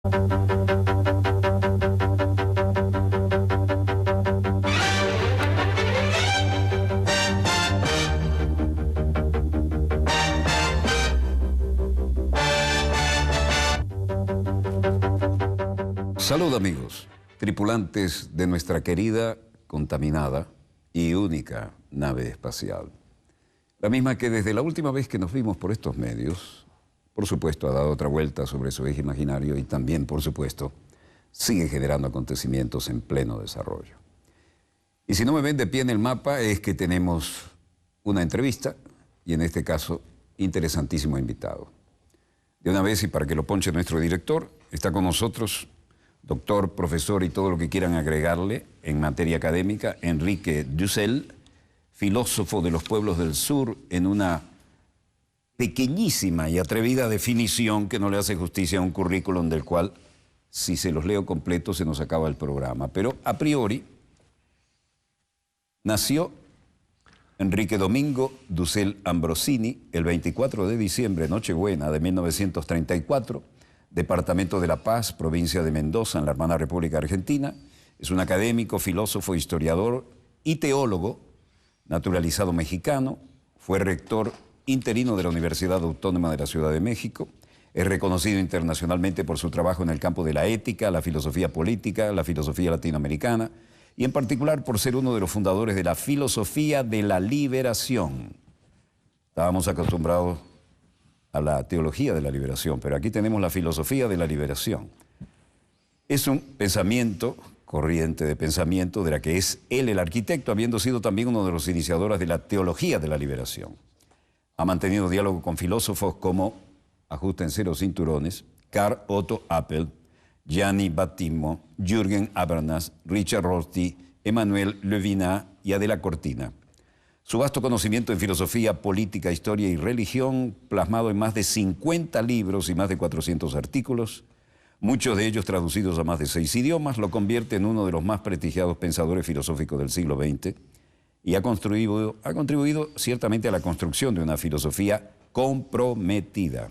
Salud amigos, tripulantes de nuestra querida, contaminada y única nave espacial. La misma que desde la última vez que nos vimos por estos medios, por supuesto ha dado otra vuelta sobre su eje imaginario y también, por supuesto, sigue generando acontecimientos en pleno desarrollo. Y si no me ven de pie en el mapa es que tenemos una entrevista y en este caso, interesantísimo invitado. De una vez y para que lo ponche nuestro director, está con nosotros doctor, profesor y todo lo que quieran agregarle en materia académica, Enrique Dussel, filósofo de los pueblos del sur, en una pequeñísima y atrevida definición que no le hace justicia a un currículum del cual, si se los leo completo, se nos acaba el programa. Pero a priori, nació Enrique Domingo Dussel Ambrosini el 24 de diciembre, Nochebuena de 1934, Departamento de La Paz, provincia de Mendoza, en la hermana República Argentina. Es un académico, filósofo, historiador y teólogo, naturalizado mexicano. Fue rector interino de la Universidad Autónoma de la Ciudad de México. Es reconocido internacionalmente por su trabajo en el campo de la ética, la filosofía política, la filosofía latinoamericana y en particular por ser uno de los fundadores de la filosofía de la liberación. Estábamos acostumbrados a la teología de la liberación, pero aquí tenemos la filosofía de la liberación. Es un pensamiento, corriente de pensamiento, de la que es él el arquitecto, habiendo sido también uno de los iniciadores de la teología de la liberación. Ha mantenido diálogo con filósofos como, ajusten los cinturones, Karl Otto Appel, Gianni Battimo, Jürgen Habermas, Richard Rorty, Emmanuel Levinas y Adela Cortina. Su vasto conocimiento en filosofía, política, historia y religión, plasmado en más de 50 libros y más de 400 artículos, muchos de ellos traducidos a más de 6 idiomas, lo convierte en uno de los más prestigiados pensadores filosóficos del siglo XX y ha contribuido ciertamente a la construcción de una filosofía comprometida.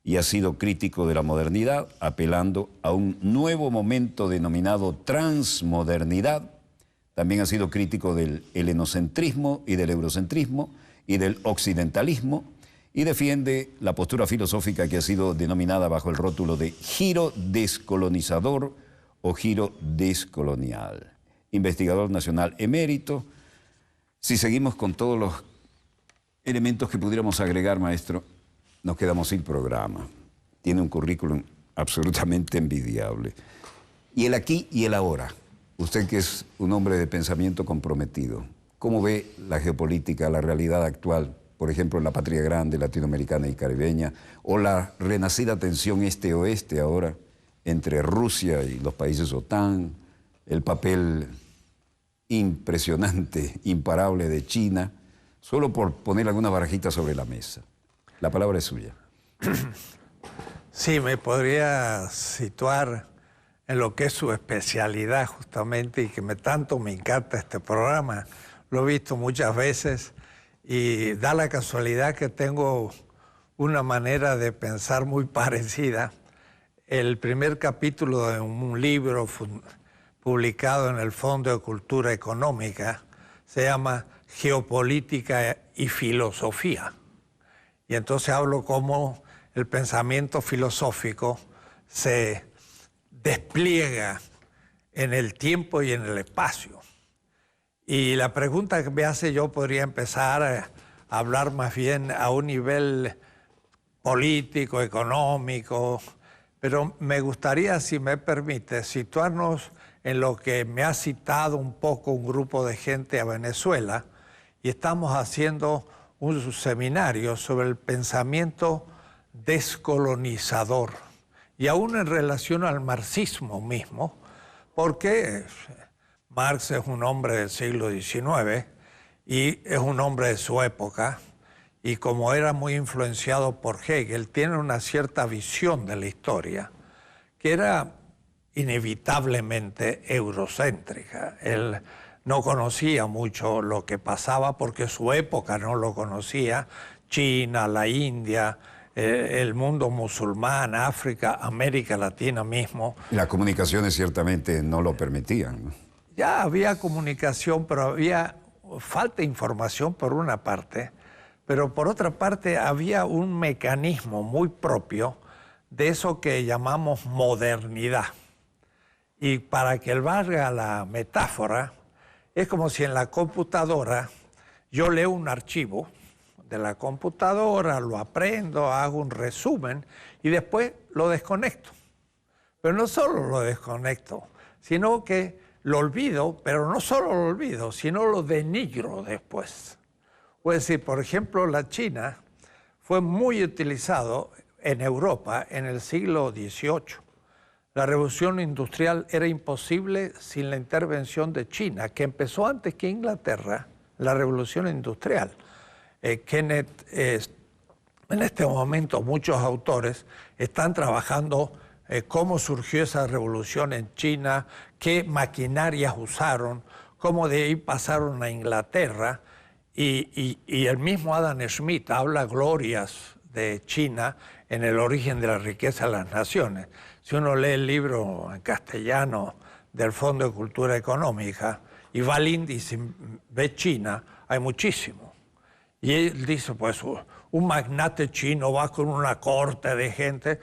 Y ha sido crítico de la modernidad, apelando a un nuevo momento denominado transmodernidad. También ha sido crítico del helenocentrismo y del eurocentrismo y del occidentalismo y defiende la postura filosófica que ha sido denominada bajo el rótulo de giro descolonizador o giro descolonial. Investigador nacional emérito. Si seguimos con todos los elementos que pudiéramos agregar, maestro, nos quedamos sin programa. Tiene un currículum absolutamente envidiable. Y el aquí y el ahora. Usted que es un hombre de pensamiento comprometido, ¿cómo ve la geopolítica, la realidad actual, por ejemplo, en la patria grande latinoamericana y caribeña, o la renacida tensión este-oeste ahora entre Rusia y los países OTAN, el papel impresionante, imparable de China, solo por poner alguna barajita sobre la mesa? La palabra es suya. Sí, me podría situar en lo que es su especialidad justamente y que tanto me encanta este programa. Lo he visto muchas veces y da la casualidad que tengo una manera de pensar muy parecida. El primer capítulo de un libro publicado en el Fondo de Cultura Económica se llama Geopolítica y Filosofía. Y entonces hablo cómo el pensamiento filosófico se despliega en el tiempo y en el espacio. Y la pregunta que me hace, yo podría empezar a hablar más bien a un nivel político, económico, pero me gustaría, si me permite, situarnos en lo que me ha citado un poco un grupo de gente a Venezuela, y estamos haciendo un seminario sobre el pensamiento descolonizador, y aún en relación al marxismo mismo, porque Marx es un hombre del siglo XIX y es un hombre de su época, y como era muy influenciado por Hegel, tiene una cierta visión de la historia que era inevitablemente eurocéntrica. Él no conocía mucho lo que pasaba porque su época no lo conocía, China, la India, el mundo musulmán, África, América Latina mismo. Y las comunicaciones ciertamente no lo permitían, ¿no? Ya había comunicación, pero había falta de información por una parte, pero por otra parte había un mecanismo muy propio de eso que llamamos modernidad. Y para que valga la metáfora, es como si en la computadora yo leo un archivo de la computadora, lo aprendo, hago un resumen y después lo desconecto. Pero no solo lo desconecto, sino que lo olvido, pero no solo lo olvido, sino lo denigro después. Es decir, por ejemplo, la China fue muy utilizado en Europa en el siglo XVIII. La revolución industrial era imposible sin la intervención de China, que empezó antes que Inglaterra, la revolución industrial. Kenneth, en este momento muchos autores están trabajando cómo surgió esa revolución en China, qué maquinarias usaron, cómo de ahí pasaron a Inglaterra. Y el mismo Adam Smith habla glorias de China en El origen de la riqueza de las naciones. Si uno lee el libro en castellano del Fondo de Cultura Económica y va al índice y ve China, hay muchísimo. Y él dice, pues, un magnate chino va con una corte de gente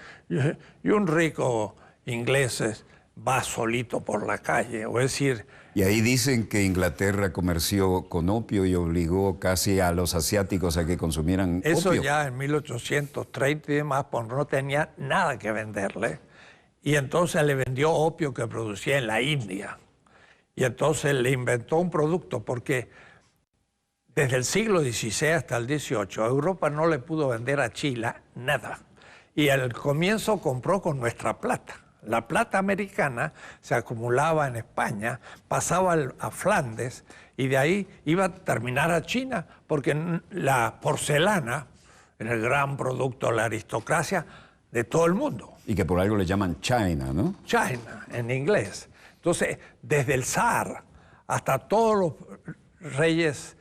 y un rico inglés va solito por la calle. Es decir... Y ahí dicen que Inglaterra comerció con opio y obligó casi a los asiáticos a que consumieran eso opio. Ya en 1830 y demás, pues no tenía nada que venderle. Y entonces le vendió opio que producía en la India. Y entonces le inventó un producto porque... Desde el siglo XVI hasta el XVIII, Europa no le pudo vender a Chile nada. Y al comienzo compró con nuestra plata. La plata americana se acumulaba en España, pasaba a Flandes y de ahí iba a terminar a China, porque la porcelana era el gran producto de la aristocracia de todo el mundo. Y que por algo le llaman China, ¿no? China, en inglés. Entonces, desde el zar hasta todos los reyes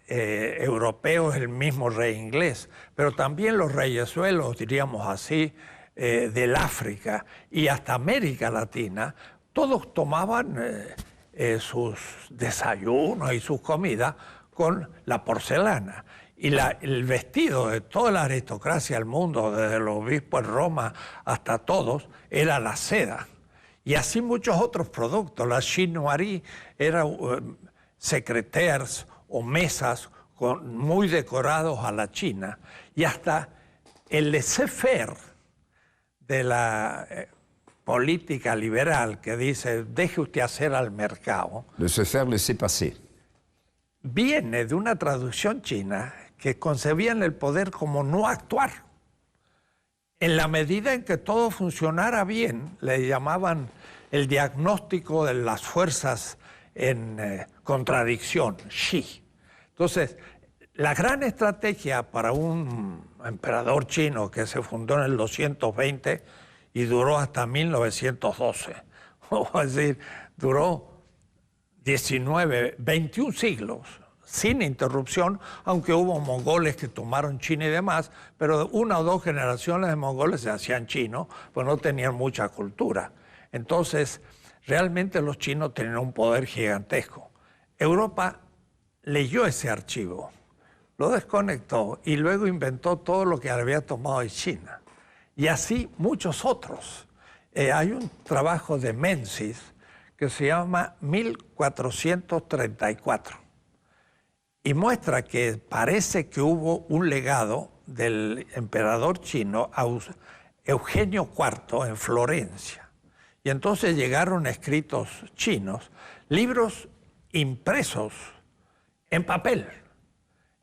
europeos, el mismo rey inglés, pero también los reyesuelos, diríamos así, del África y hasta América Latina, todos tomaban sus desayunos y sus comidas con la porcelana. Y el vestido de toda la aristocracia del mundo, desde los obispos en Roma hasta todos, era la seda. Y así muchos otros productos. La chinoiserie era secrétaires o mesas muy decorados a la China, y hasta el laissez-faire de la política liberal que dice, deje usted hacer al mercado. Laissez-faire, laissez-passer. Viene de una traducción china que concebían el poder como no actuar. En la medida en que todo funcionara bien, le llamaban el diagnóstico de las fuerzas en contradicción, Xi. Entonces, la gran estrategia para un emperador chino que se fundó en el 220 y duró hasta 1912, es decir, duró 21 siglos sin interrupción, aunque hubo mongoles que tomaron China y demás, pero una o dos generaciones de mongoles se hacían chinos, pues no tenían mucha cultura. Entonces, realmente los chinos tenían un poder gigantesco. Europa leyó ese archivo, lo desconectó y luego inventó todo lo que había tomado de China. Y así muchos otros. Hay un trabajo de Menzies que se llama 1434 y muestra que parece que hubo un legado del emperador chino a Eugenio IV en Florencia. Y entonces llegaron escritos chinos, libros impresos en papel,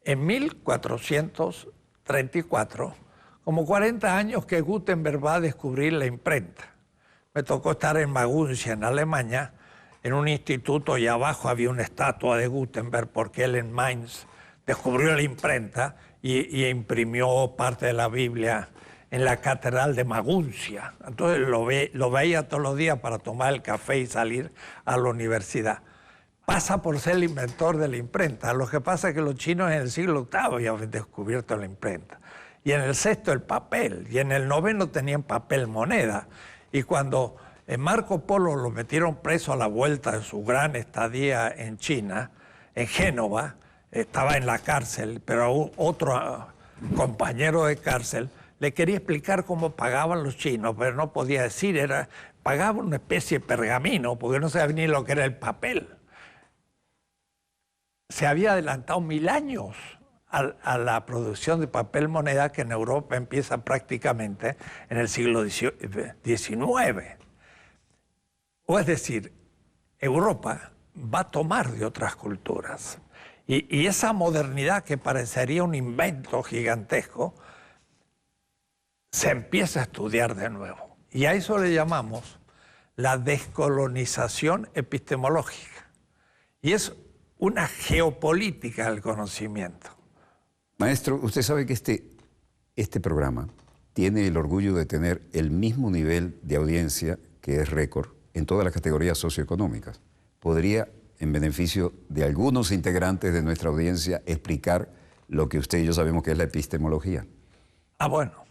en 1434, como 40 años que Gutenberg va a descubrir la imprenta. Me tocó estar en Maguncia, en Alemania, en un instituto, y abajo había una estatua de Gutenberg porque él en Mainz descubrió la imprenta y imprimió parte de la Biblia en la catedral de Maguncia. Entonces lo veía todos los días para tomar el café y salir a la universidad. Pasa por ser el inventor de la imprenta. Lo que pasa es que los chinos en el siglo VIII habían descubierto la imprenta. y en el sexto el papel, y en el noveno tenían papel moneda. Y cuando Marco Polo lo metieron preso a la vuelta de su gran estadía en China, en Génova, estaba en la cárcel, pero otro compañero de cárcel le quería explicar cómo pagaban los chinos, pero no podía decir, pagaba una especie de pergamino, porque no sabía ni lo que era el papel. Se había adelantado 1000 años a la producción de papel moneda, que en Europa empieza prácticamente en el siglo XIX. O es decir, Europa va a tomar de otras culturas. Y esa modernidad, que parecería un invento gigantesco, se empieza a estudiar de nuevo. Y a eso le llamamos la descolonización epistemológica. Y es una geopolítica del conocimiento. Maestro, usted sabe que este programa tiene el orgullo de tener el mismo nivel de audiencia, que es récord, en todas las categorías socioeconómicas. ¿Podría, en beneficio de algunos integrantes de nuestra audiencia, explicar lo que usted y yo sabemos que es la epistemología? Bueno.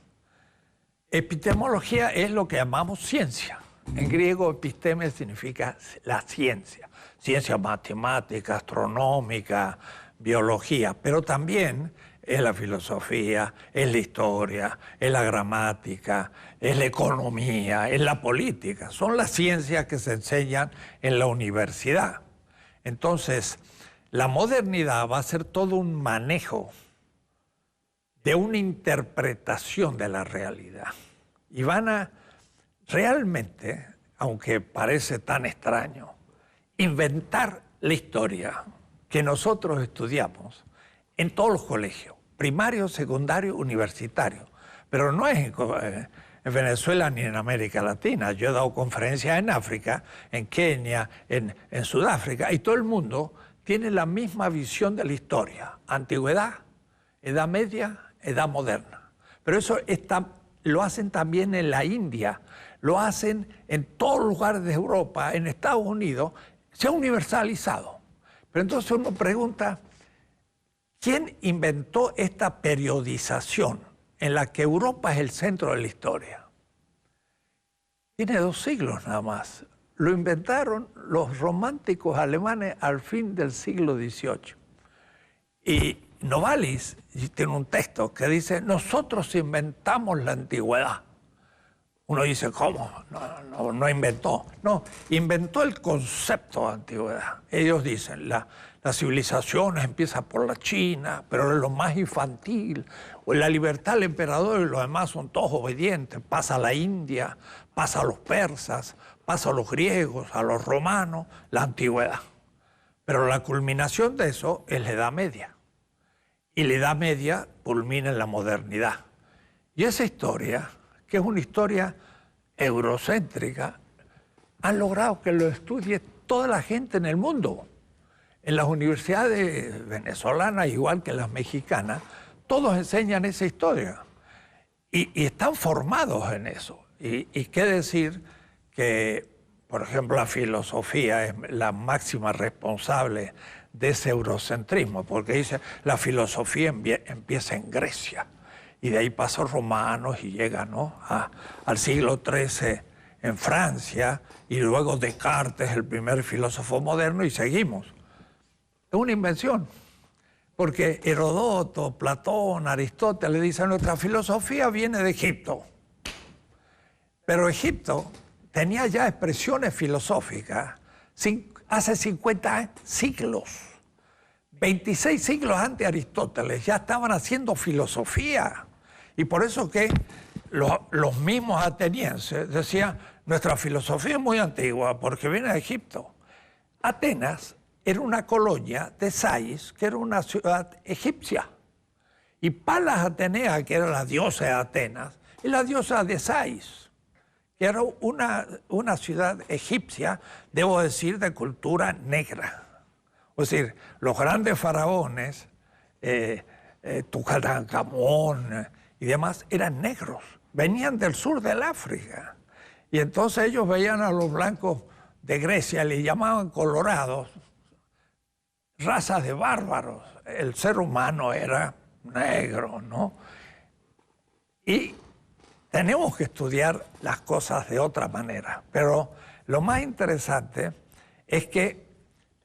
Epistemología es lo que llamamos ciencia. En griego, episteme significa la ciencia. Ciencia matemática, astronómica, biología, pero también es la filosofía, es la historia, es la gramática, es la economía, es la política. Son las ciencias que se enseñan en la universidad. Entonces, la modernidad va a ser todo un manejo de una interpretación de la realidad. Y van a realmente, aunque parece tan extraño, inventar la historia que nosotros estudiamos en todos los colegios, primario, secundario, universitario. Pero no es en Venezuela ni en América Latina. Yo he dado conferencias en África, en Kenia, en Sudáfrica, y todo el mundo tiene la misma visión de la historia. Antigüedad, Edad Media, Edad Moderna. Pero eso lo hacen también en la India, lo hacen en todos los lugares de Europa, en Estados Unidos, se ha universalizado. Pero entonces uno pregunta, ¿quién inventó esta periodización en la que Europa es el centro de la historia? Tiene 2 siglos nada más. Lo inventaron los románticos alemanes al fin del siglo XVIII. Y Novalis tiene un texto que dice, nosotros inventamos la antigüedad. Uno dice, ¿cómo? No inventó. No, inventó el concepto de antigüedad. Ellos dicen, la civilización empieza por la China, pero es lo más infantil. O la libertad del emperador y los demás son todos obedientes. Pasa a la India, pasa a los persas, pasa a los griegos, a los romanos, la antigüedad. Pero la culminación de eso es la Edad Media. Y la Edad Media culmina en la modernidad. Y esa historia, que es una historia eurocéntrica, han logrado que lo estudie toda la gente en el mundo. En las universidades venezolanas, igual que las mexicanas, todos enseñan esa historia. Y están formados en eso. Y qué decir que, por ejemplo, la filosofía es la máxima responsable de ese eurocentrismo, porque dice, la filosofía empieza en Grecia, y de ahí pasa a los romanos y llega, ¿no?, al siglo XIII en Francia, y luego Descartes, el primer filósofo moderno, y seguimos. Es una invención, porque Herodoto, Platón, Aristóteles dicen, nuestra filosofía viene de Egipto. Pero Egipto tenía ya expresiones filosóficas hace 50 siglos. 26 siglos antes de Aristóteles ya estaban haciendo filosofía. Y por eso que los mismos atenienses decían, nuestra filosofía es muy antigua porque viene de Egipto. Atenas era una colonia de Sais, que era una ciudad egipcia. Y Palas Atenea, que era la diosa de Atenas, es la diosa de Sais, que era una ciudad egipcia, debo decir, de cultura negra. Es decir, los grandes faraones, Tutankamón y demás, eran negros, venían del sur del África. Y entonces ellos veían a los blancos de Grecia, le llamaban colorados, razas de bárbaros. El ser humano era negro, ¿no? Y tenemos que estudiar las cosas de otra manera. Pero lo más interesante es que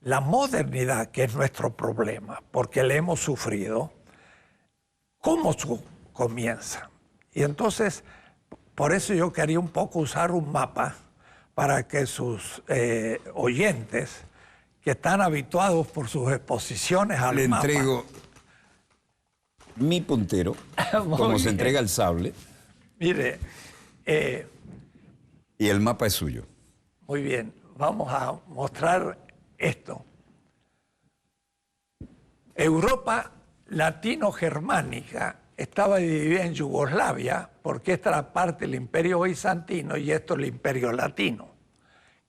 la modernidad, que es nuestro problema, porque le hemos sufrido, ¿cómo comienza? Y entonces, por eso yo quería un poco usar un mapa para que sus oyentes, que están habituados por sus exposiciones al mapa... Le entrego mi puntero, como se entrega el sable. Mire... y el mapa es suyo. Muy bien, vamos a mostrar esto. Europa latino-germánica estaba dividida en Yugoslavia, porque esta era parte del Imperio Bizantino y esto el Imperio Latino.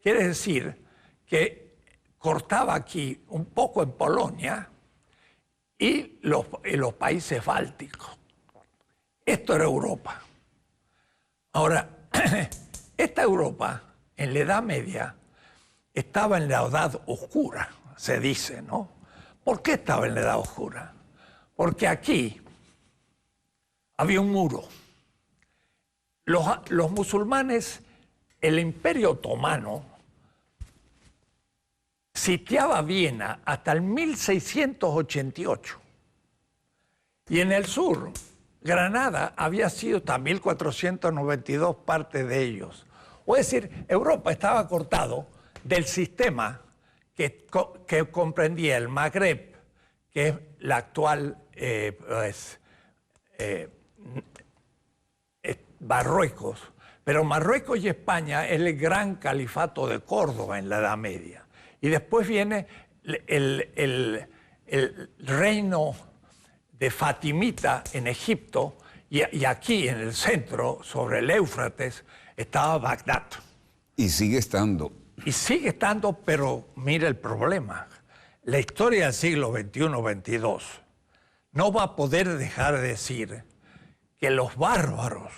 Quiere decir que cortaba aquí un poco en Polonia y los países bálticos. Esto era Europa. Ahora, esta Europa, en la Edad Media, estaba en la Edad Oscura, se dice, ¿no? ¿Por qué estaba en la Edad Oscura? Porque aquí había un muro. Los musulmanes, el Imperio Otomano, sitiaba Viena hasta el 1688. Y en el sur, Granada había sido hasta 1492 parte de ellos. O es decir, Europa estaba cortado del sistema que comprendía el Magreb, que es la actual Marruecos. Pero Marruecos y España es el gran califato de Córdoba en la Edad Media. Y después viene el reino de Fatimita en Egipto, y aquí en el centro, sobre el Éufrates, estaba Bagdad. Y sigue estando. Y sigue estando, pero mire el problema. La historia del siglo XXI-XXII no va a poder dejar de decir que los bárbaros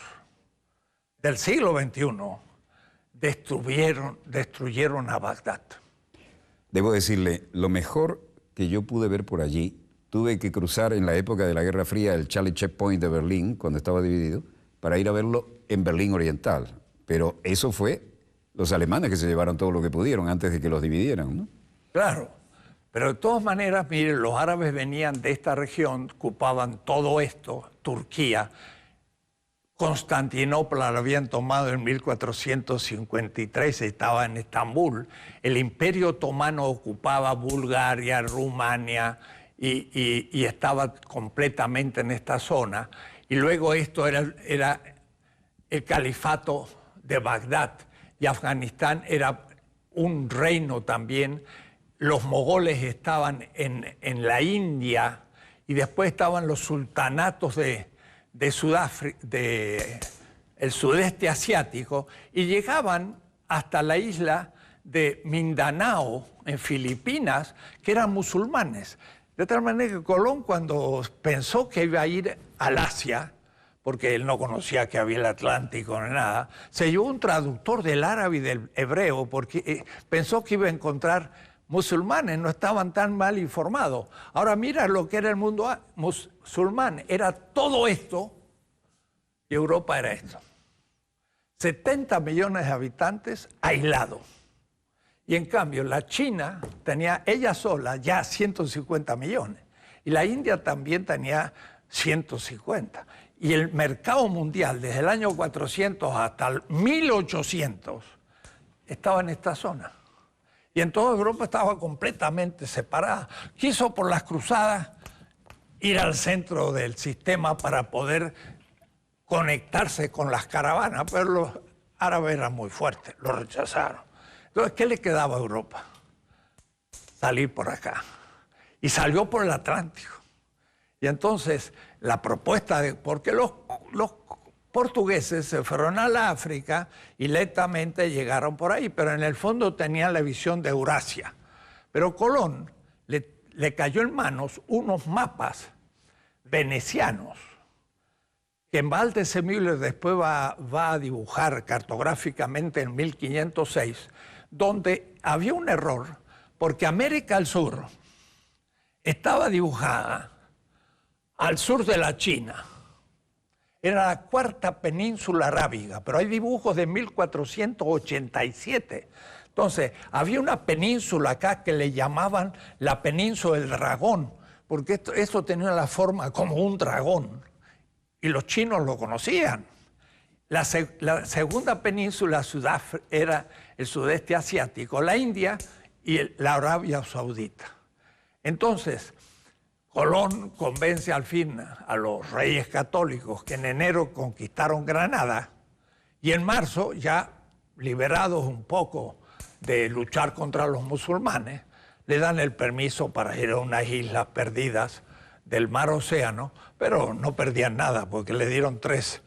del siglo XXI destruyeron a Bagdad. Debo decirle, lo mejor que yo pude ver por allí, tuve que cruzar en la época de la Guerra Fría el Charlie Checkpoint de Berlín, cuando estaba dividido, para ir a verlo en Berlín Oriental. Pero eso fue los alemanes que se llevaron todo lo que pudieron antes de que los dividieran, ¿no? Claro, pero de todas maneras, miren, los árabes venían de esta región, ocupaban todo esto, Turquía. Constantinopla lo habían tomado en 1453, estaba en Estambul. El Imperio Otomano ocupaba Bulgaria, Rumania y estaba completamente en esta zona. Y luego esto era el califato de Bagdad, y Afganistán era un reino también. Los mogoles estaban en la India, y después estaban los sultanatos de Sudáfrica, el sudeste asiático, y llegaban hasta la isla de Mindanao, en Filipinas, que eran musulmanes. De tal manera que Colón, cuando pensó que iba a ir al Asia, porque él no conocía que había el Atlántico ni nada, se llevó un traductor del árabe y del hebreo, porque pensó que iba a encontrar musulmanes, no estaban tan mal informados. Ahora mira lo que era el mundo musulmán, era todo esto, y Europa era esto. 70 millones de habitantes aislados. Y en cambio la China tenía ella sola ya 150 millones. Y la India también tenía 150. Y el mercado mundial desde el año 400 hasta el 1800 estaba en esta zona. Y en toda Europa estaba completamente separada. Quiso por las cruzadas ir al centro del sistema para poder conectarse con las caravanas, pero los árabes eran muy fuertes, lo rechazaron. Entonces, ¿qué le quedaba a Europa? Salir por acá. Y salió por el Atlántico. Y entonces, la propuesta porque los portugueses se fueron a la África y lentamente llegaron por ahí, pero en el fondo tenían la visión de Eurasia. Pero Colón le cayó en manos unos mapas venecianos que Valdez Müller después va a dibujar cartográficamente en 1506, donde había un error, porque América del Sur estaba dibujada al sur de la China. era la cuarta península arábiga, pero hay dibujos de 1487. Entonces, había una península acá que le llamaban la península del dragón, porque eso tenía la forma como un dragón, y los chinos lo conocían. La segunda península era el sudeste asiático, la India y la Arabia Saudita. Entonces, Colón convence al fin a los reyes católicos que en enero conquistaron Granada y en marzo, ya liberados un poco de luchar contra los musulmanes, le dan el permiso para ir a unas islas perdidas del mar Océano, pero no perdían nada porque le dieron 3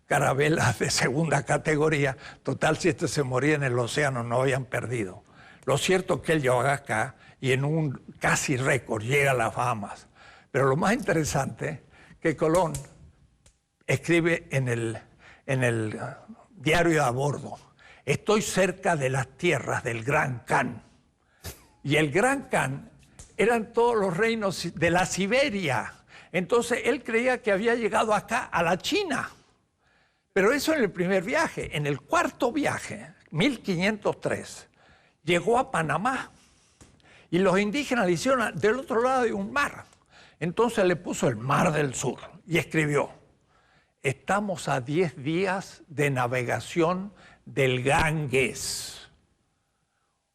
carabelas de segunda categoría. Total, si este se moría en el océano, no habían perdido. Lo cierto es que él llega acá y en un casi récord llega a las Bahamas. Pero lo más interesante que Colón escribe en el diario a bordo: estoy cerca de las tierras del Gran Khan. Y el Gran Khan eran todos los reinos de la Siberia. Entonces él creía que había llegado acá a la China. Pero eso en el primer viaje. En el cuarto viaje, 1503, llegó a Panamá. Y los indígenas le hicieron del otro lado de un mar. Entonces le puso el Mar del Sur y escribió: estamos a 10 días de navegación del Ganges.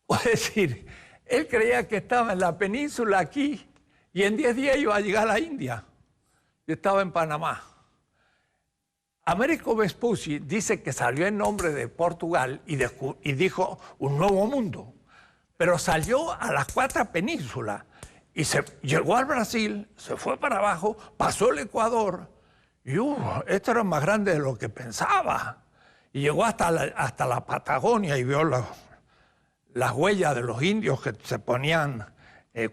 Es decir, él creía que estaba en la península aquí y en 10 días iba a llegar a la India. Y estaba en Panamá. Américo Vespucci dice que salió en nombre de Portugal y dijo un nuevo mundo. Pero salió a las 4 penínsulas y llegó al Brasil, se fue para abajo, pasó el Ecuador y esto era más grande de lo que pensaba. Y llegó hasta la Patagonia y vio las huellas de los indios que se ponían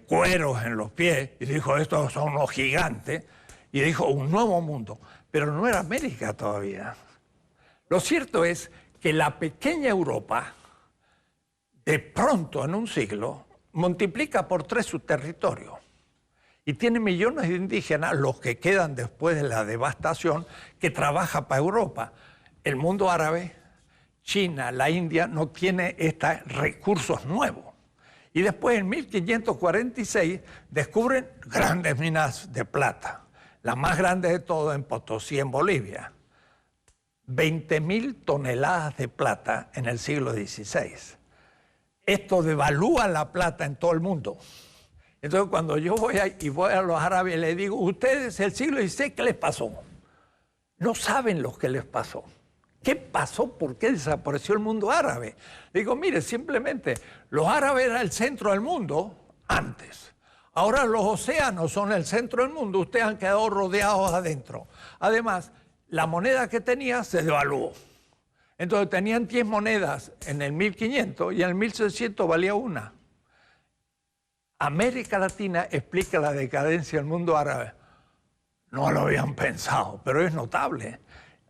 cueros en los pies y dijo: estos son unos gigantes. Y dijo un nuevo mundo, pero no era América todavía. Lo cierto es que la pequeña Europa, de pronto en un siglo, multiplica por 3 su territorio y tiene millones de indígenas, los que quedan después de la devastación, que trabaja para Europa. El mundo árabe, China, la India, no tiene estos recursos nuevos. Y después, en 1546, descubren grandes minas de plata. La más grande de todo en Potosí, en Bolivia. 20.000 toneladas de plata en el siglo XVI. Esto devalúa la plata en todo el mundo. Entonces, cuando yo voy a los árabes, les digo: ustedes, el siglo XVI, ¿qué les pasó? No saben lo que les pasó. ¿Qué pasó? ¿Por qué desapareció el mundo árabe? Digo: mire, simplemente, los árabes eran el centro del mundo antes. Ahora los océanos son el centro del mundo, ustedes han quedado rodeados adentro. Además, la moneda que tenía se devaluó. Entonces tenían 10 monedas en el 1500 y en el 1600 valía una. América Latina explica la decadencia del mundo árabe. No lo habían pensado, pero es notable.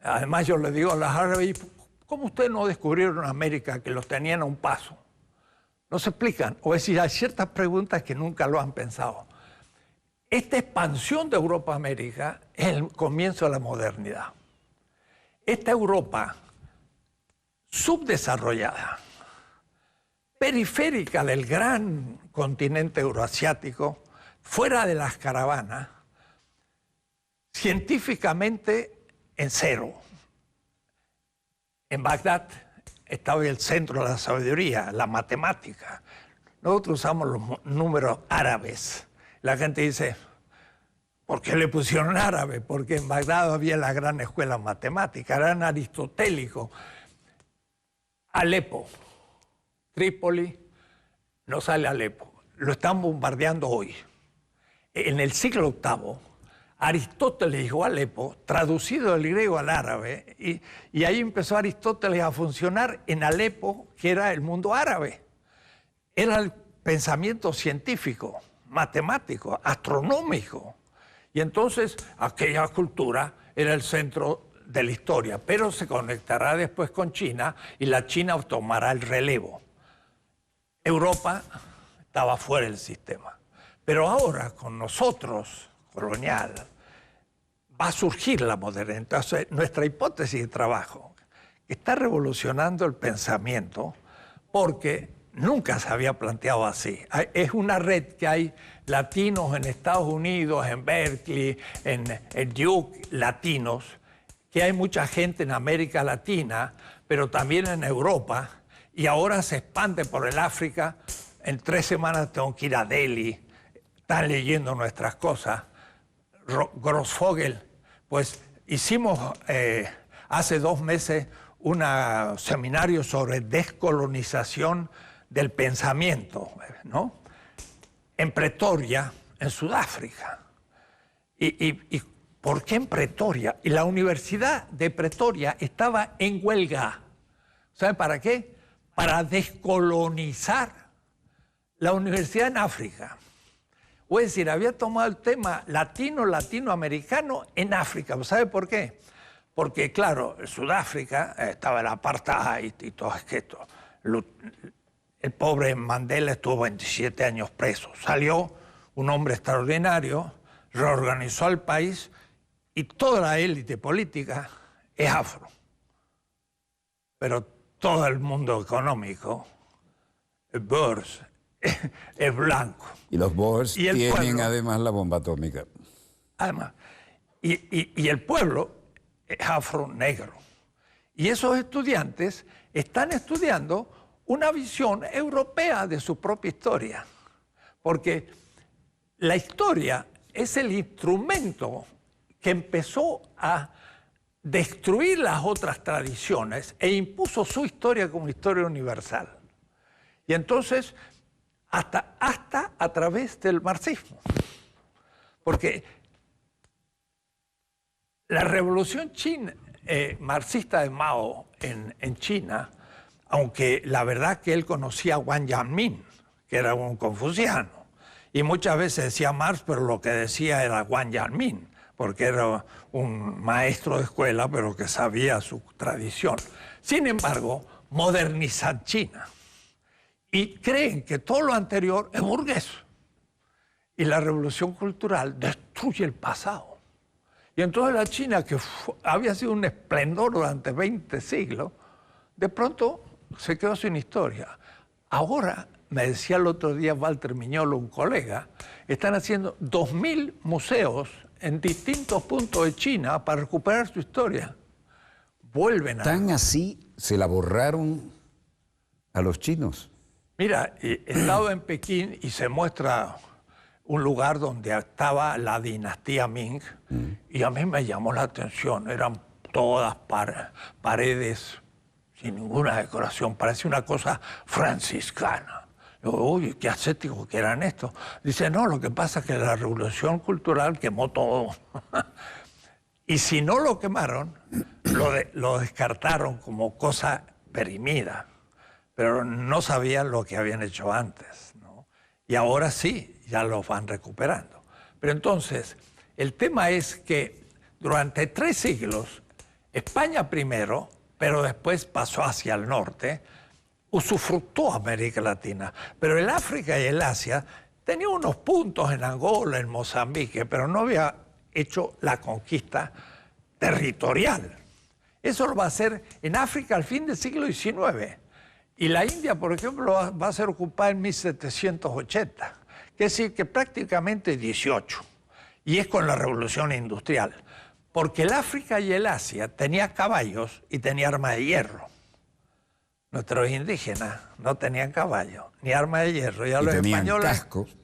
Además, yo le digo a los árabes: ¿cómo ustedes no descubrieron América, que los tenían a un paso? No se explican. O es decir, hay ciertas preguntas que nunca lo han pensado. Esta expansión de Europa a América es el comienzo de la modernidad. Esta Europa subdesarrollada, periférica del gran continente euroasiático, fuera de las caravanas, científicamente en cero. En Bagdad estaba el centro de la sabiduría, la matemática. Nosotros usamos los números árabes. La gente dice: ¿por qué le pusieron árabe? Porque en Bagdad había la gran escuela matemática, eran aristotélicos. Alepo, Trípoli, no sale Alepo. Lo están bombardeando hoy. En el siglo VIII, Aristóteles llegó a Alepo, traducido del griego al árabe, y ahí empezó Aristóteles a funcionar en Alepo, que era el mundo árabe. Era el pensamiento científico, matemático, astronómico. Y entonces aquella cultura era el centro de la historia, pero se conectará después con China y la China tomará el relevo. Europa estaba fuera del sistema. Pero ahora, con nosotros, colonial, va a surgir la modernidad. Entonces, nuestra hipótesis de trabajo está revolucionando el pensamiento porque nunca se había planteado así. Es una red que hay latinos en Estados Unidos, en Berkeley, en Duke, latinos, que hay mucha gente en América Latina, pero también en Europa, y ahora se expande por el África. En 3 semanas tengo que ir a Delhi, están leyendo nuestras cosas. Grossfogel, pues hicimos hace 2 meses un seminario sobre descolonización del pensamiento, ¿no? En Pretoria, en Sudáfrica. ¿Y por qué en Pretoria? Y la Universidad de Pretoria estaba en huelga. ¿Saben para qué? Para descolonizar la universidad en África. O es decir, había tomado el tema latinoamericano en África. ¿Sabe por qué? Porque, claro, en Sudáfrica estaba el apartheid y todo esto. El pobre Mandela estuvo 27 años preso. Salió un hombre extraordinario, reorganizó el país y toda la élite política es afro. Pero todo el mundo económico, el Boers, es blanco. Y los Boers tienen además la bomba atómica. Además. Y el pueblo es afro-negro. Y esos estudiantes están estudiando una visión europea de su propia historia. Porque la historia es el instrumento que empezó a destruir las otras tradiciones e impuso su historia como historia universal. Y entonces, hasta a través del marxismo. Porque la revolución marxista de Mao en China, aunque la verdad que él conocía a Wang Yanmin, que era un confuciano, y muchas veces decía Marx, pero lo que decía era Wang Yanmin, porque era un maestro de escuela, pero que sabía su tradición. Sin embargo, modernizan China y creen que todo lo anterior es burgués. Y la revolución cultural destruye el pasado. Y entonces la China, que había sido un esplendor durante 20 siglos, de pronto se quedó sin historia. Ahora, me decía el otro día Walter Miñolo, un colega, están haciendo 2000 museos en distintos puntos de China para recuperar su historia. Vuelven a... ¿Tan así se la borraron a los chinos? Mira, he estado en Pekín y se muestra un lugar donde estaba la dinastía Ming y a mí me llamó la atención. Eran todas paredes sin ninguna decoración. Parece una cosa franciscana. Uy, qué ascéticos que eran estos. Dice, no, lo que pasa es que la revolución cultural quemó todo. Y si no lo quemaron, lo descartaron como cosa perimida. Pero no sabían lo que habían hecho antes, ¿no? Y ahora sí, ya lo van recuperando. Pero entonces, el tema es que durante 3 siglos, España primero, pero después pasó hacia el norte, usufructó América Latina. Pero el África y el Asia tenía unos puntos en Angola, en Mozambique, pero no había hecho la conquista territorial. Eso lo va a hacer en África al fin del siglo XIX. Y la India, por ejemplo, va a ser ocupada en 1780. Es decir, que prácticamente 18. Y es con la revolución industrial. Porque el África y el Asia tenía caballos y tenía armas de hierro. Nuestros indígenas no tenían caballos ni armas de hierro. Y los tenían españoles... cascos.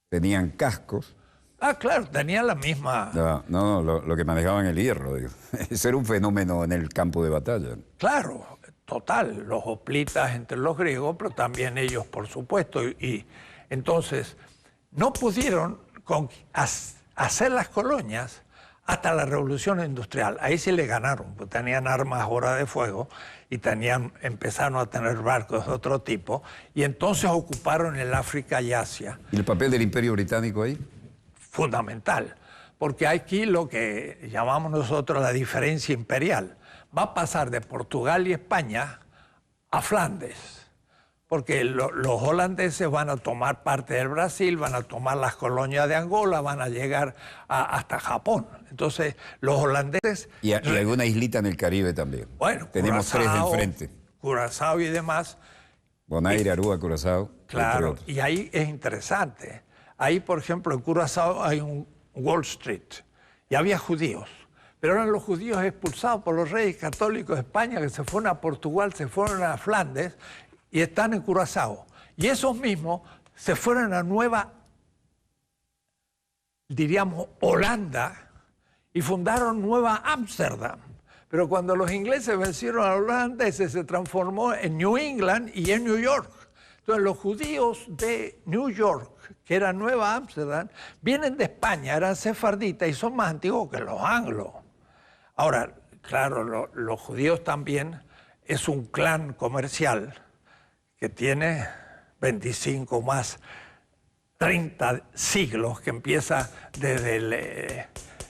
Tenían cascos. Ah, claro, tenían la misma... No, lo que manejaban el hierro. Digo. Ese era un fenómeno en el campo de batalla. Claro, total. Los hoplitas entre los griegos, pero también ellos, por supuesto. Y entonces, no pudieron hacer las colonias hasta la revolución industrial. Ahí sí le ganaron, pues tenían armas ahora de fuego y empezaron a tener barcos de otro tipo, y entonces ocuparon el África y Asia. ¿Y el papel del Imperio Británico ahí? Fundamental, porque aquí lo que llamamos nosotros la diferencia imperial va a pasar de Portugal y España a Flandes, porque los holandeses van a tomar parte del Brasil, van a tomar las colonias de Angola, van a llegar hasta Japón. Entonces, los holandeses... Y alguna islita en el Caribe también. Bueno, tenemos Curazao, 3 de enfrente. Curazao y demás. Bonaire, Aruba, Curazao. Claro, y ahí es interesante. Ahí, por ejemplo, en Curazao hay un Wall Street y había judíos. Pero eran los judíos expulsados por los reyes católicos de España que se fueron a Portugal, se fueron a Flandes y están en Curazao. Y esos mismos se fueron a Nueva, diríamos, Holanda y fundaron Nueva Ámsterdam. Pero cuando los ingleses vencieron a los holandeses se transformó en New England y en New York. Entonces los judíos de New York, que era Nueva Ámsterdam, vienen de España, eran sefarditas y son más antiguos que los anglos. Ahora, claro, los judíos también es un clan comercial que tiene 25 más 30 siglos, que empieza desde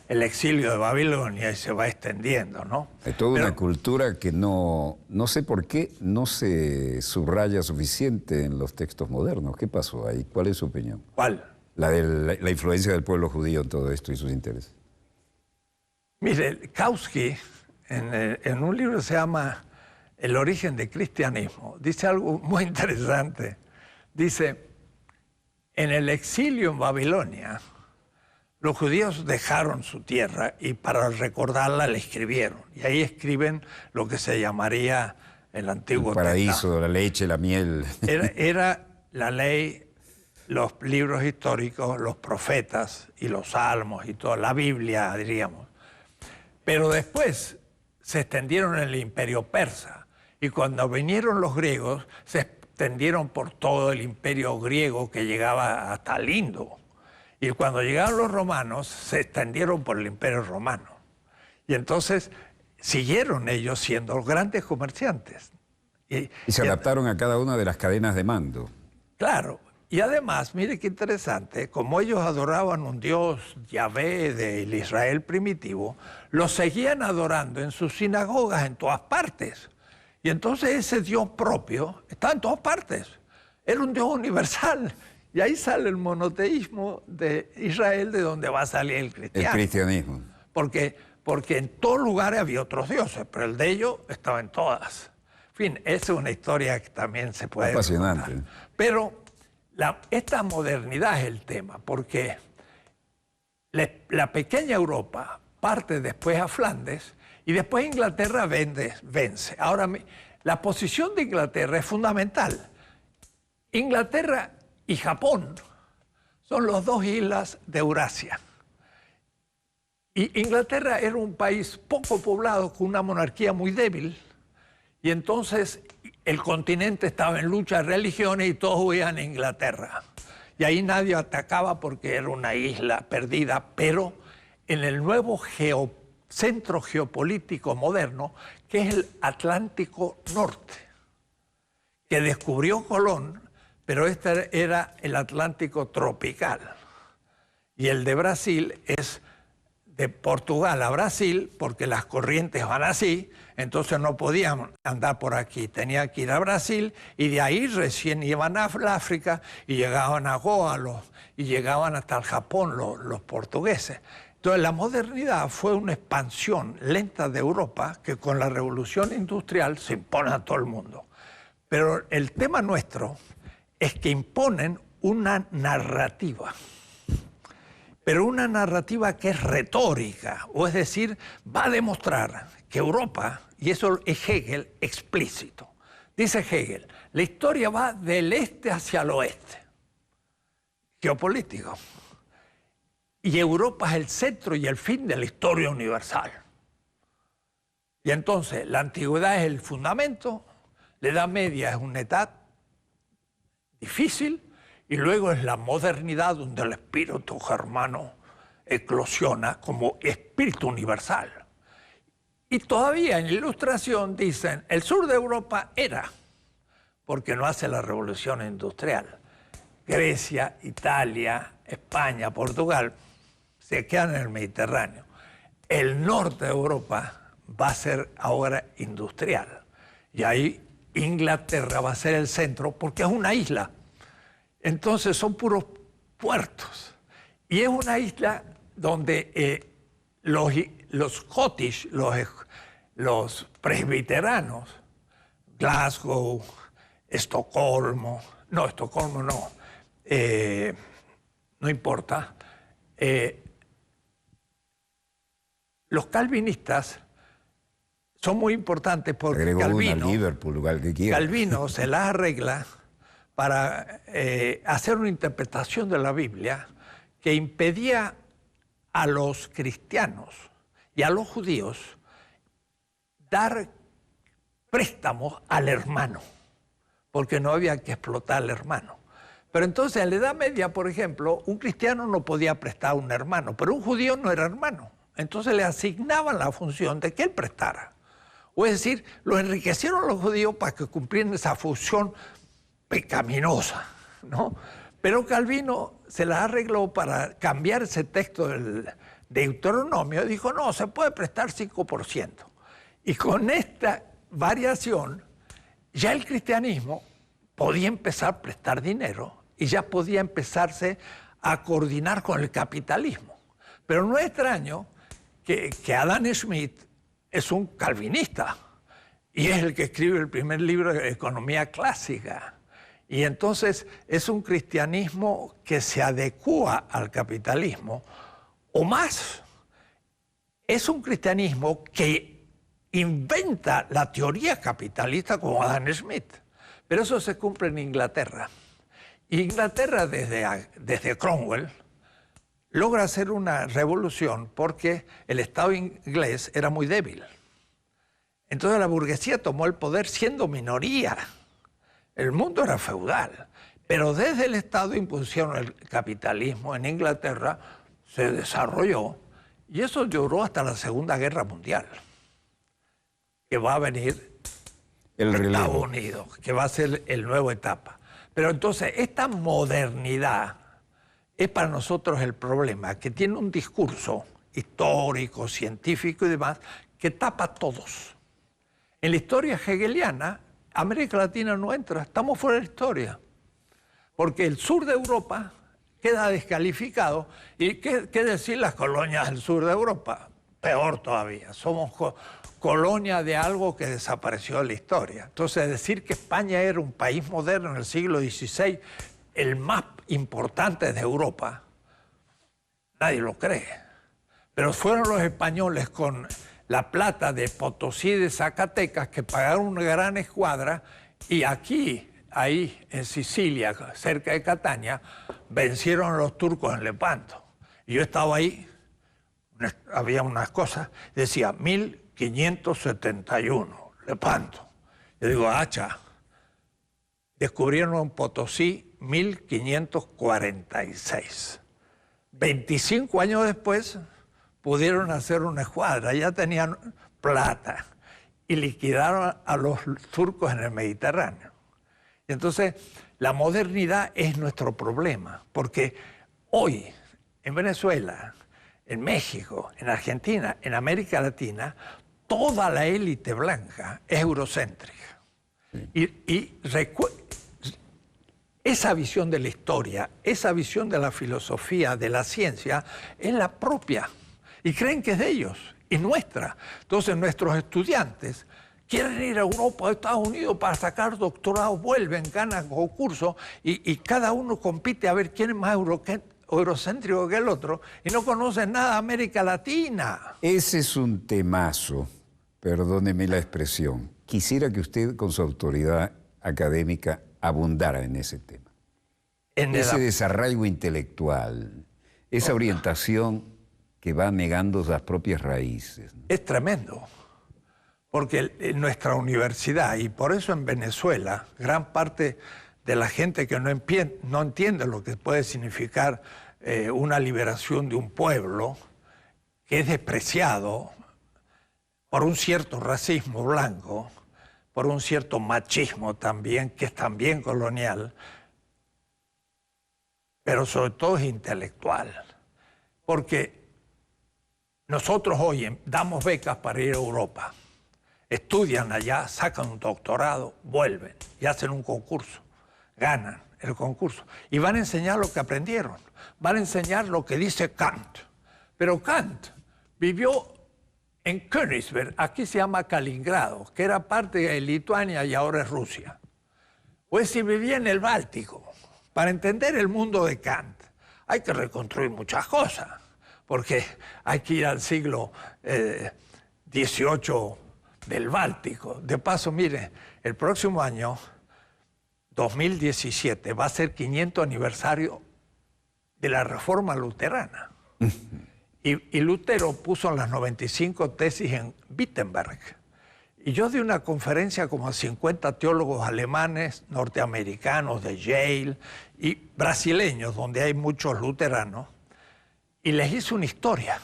el exilio de Babilonia y se va extendiendo, ¿no? Hay toda una cultura que no sé por qué no se subraya suficiente en los textos modernos. ¿Qué pasó ahí? ¿Cuál es su opinión? ¿Cuál? La de la influencia del pueblo judío en todo esto y sus intereses. Mire, Kautsky, en un libro que se llama El origen del cristianismo, dice algo muy interesante. Dice, en el exilio en Babilonia, los judíos dejaron su tierra y para recordarla la escribieron. Y ahí escriben lo que se llamaría el Antiguo Testamento. El paraíso, Testamento. la leche, la miel. Era la ley, los libros históricos, los profetas y los salmos y toda la Biblia, diríamos. Pero después se extendieron en el imperio persa y cuando vinieron los griegos se extendieron por todo el imperio griego que llegaba hasta el Indo. Y cuando llegaron los romanos se extendieron por el imperio romano. Y entonces siguieron ellos siendo grandes comerciantes. Y se adaptaron a cada una de las cadenas de mando. Claro. Y además, mire qué interesante, como ellos adoraban un Dios Yahvé del Israel primitivo, lo seguían adorando en sus sinagogas en todas partes. Y entonces ese Dios propio está en todas partes. Era un Dios universal. Y ahí sale el monoteísmo de Israel, de donde va a salir el cristianismo. El cristianismo. Porque en todos lugares había otros dioses, pero el de ellos estaba en todas. En fin, esa es una historia que también se puede apasionante contar. Pero esta modernidad es el tema, porque la pequeña Europa parte después a Flandes y después Inglaterra vence. Ahora, la posición de Inglaterra es fundamental. Inglaterra y Japón son las 2 islas de Eurasia. Y Inglaterra era un país poco poblado, con una monarquía muy débil, y entonces el continente estaba en lucha de religiones y todos huían a Inglaterra. Y ahí nadie atacaba porque era una isla perdida, pero en el nuevo centro geopolítico moderno, que es el Atlántico Norte, que descubrió Colón, pero este era el Atlántico tropical. Y el de Brasil es de Portugal a Brasil, porque las corrientes van así, entonces no podían andar por aquí, tenían que ir a Brasil y de ahí recién iban a África y llegaban a Goa y llegaban hasta el Japón los portugueses. Entonces la modernidad fue una expansión lenta de Europa que con la revolución industrial se impone a todo el mundo. Pero el tema nuestro es que imponen una narrativa. Pero una narrativa que es retórica, o es decir, va a demostrar que Europa, y eso es Hegel explícito, dice Hegel, la historia va del este hacia el oeste, geopolítico, y Europa es el centro y el fin de la historia universal. Y entonces la antigüedad es el fundamento, la Edad Media es una edad difícil, y luego es la modernidad donde el espíritu germano eclosiona como espíritu universal. Y todavía en la Ilustración dicen, el sur de Europa era, porque no hace la revolución industrial. Grecia, Italia, España, Portugal, se quedan en el Mediterráneo. El norte de Europa va a ser ahora industrial. Y ahí Inglaterra va a ser el centro porque es una isla. Entonces son puros puertos. Y es una isla donde los Scottish, los presbiteranos, Glasgow, Estocolmo no, no importa. Los calvinistas son muy importantes porque Calvino se las arregla para hacer una interpretación de la Biblia que impedía a los cristianos y a los judíos dar préstamos al hermano, porque no había que explotar al hermano. Pero entonces en la Edad Media, por ejemplo, un cristiano no podía prestar a un hermano, pero un judío no era hermano. Entonces le asignaban la función de que él prestara. O es decir, lo enriquecieron los judíos para que cumplieran esa función pecaminosa, ¿no? Pero Calvino se la arregló para cambiar ese texto del Deuteronomio. Dijo, no, se puede prestar 5%. Y con esta variación, ya el cristianismo podía empezar a prestar dinero y ya podía empezarse a coordinar con el capitalismo. Pero no es extraño que Adam Smith es un calvinista y es el que escribe el primer libro de economía clásica. Y entonces es un cristianismo que se adecua al capitalismo, o más, es un cristianismo que inventa la teoría capitalista como Adam Smith. Pero eso se cumple en Inglaterra. Inglaterra, desde Cromwell, logra hacer una revolución porque el Estado inglés era muy débil. Entonces la burguesía tomó el poder siendo minoría. El mundo era feudal, pero desde el Estado impusieron el capitalismo. En Inglaterra se desarrolló y eso duró hasta la Segunda Guerra Mundial, que va a venir Estados Unidos, que va a ser el nueva etapa. Pero entonces esta modernidad es para nosotros el problema, que tiene un discurso histórico, científico y demás, que tapa a todos. En la historia hegeliana, América Latina no entra, estamos fuera de la historia. Porque el sur de Europa queda descalificado. ¿Y qué decir las colonias del sur de Europa? Peor todavía, somos colonia de algo que desapareció de la historia. Entonces, decir que España era un país moderno en el siglo XVI, el más importante de Europa, nadie lo cree. Pero fueron los españoles con la plata de Potosí y de Zacatecas que pagaron una gran escuadra y aquí, ahí en Sicilia, cerca de Catania, vencieron a los turcos en Lepanto. Y yo estaba ahí, había unas cosas, decía 1571, Lepanto. Yo digo, hacha, descubrieron en Potosí 1546. 25 años después pudieron hacer una escuadra, ya tenían plata y liquidaron a los turcos en el Mediterráneo. Y entonces la modernidad es nuestro problema, porque hoy en Venezuela, en México, en Argentina, en América Latina, toda la élite blanca es eurocéntrica. Sí. Esa visión de la historia, esa visión de la filosofía, de la ciencia, es la propia. Y creen que es de ellos y nuestra. Entonces nuestros estudiantes quieren ir a Europa o a Estados Unidos para sacar doctorados, vuelven, ganan concursos y cada uno compite a ver quién es más eurocéntrico que el otro y no conocen nada de América Latina. Ese es un temazo, perdóneme la expresión. Quisiera que usted con su autoridad académica abundara en ese tema. Ese desarraigo intelectual, esa orientación que va negando las propias raíces, ¿no? Es tremendo, porque en nuestra universidad, y por eso en Venezuela, gran parte de la gente que no entiende lo que puede significar una liberación de un pueblo, que es despreciado por un cierto racismo blanco, por un cierto machismo también, que es también colonial, pero sobre todo es intelectual, porque nosotros hoy damos becas para ir a Europa. estudian allá, sacan un doctorado, vuelven y hacen un concurso, ganan el concurso y van a enseñar lo que aprendieron, van a enseñar lo que dice Kant. Pero Kant vivió en Königsberg, aquí se llama Kaliningrado, que era parte de Lituania y ahora es Rusia. O es decir, vivía en el Báltico. Para entender el mundo de Kant hay que reconstruir muchas cosas, porque hay que ir al siglo XVIII del Báltico. De paso, mire, el próximo año, 2017, va a ser 500 aniversario de la Reforma Luterana. Y Lutero puso las 95 tesis en Wittenberg. Y yo di una conferencia como a 50 teólogos alemanes, norteamericanos de Yale y brasileños, donde hay muchos luteranos, y les hice una historia.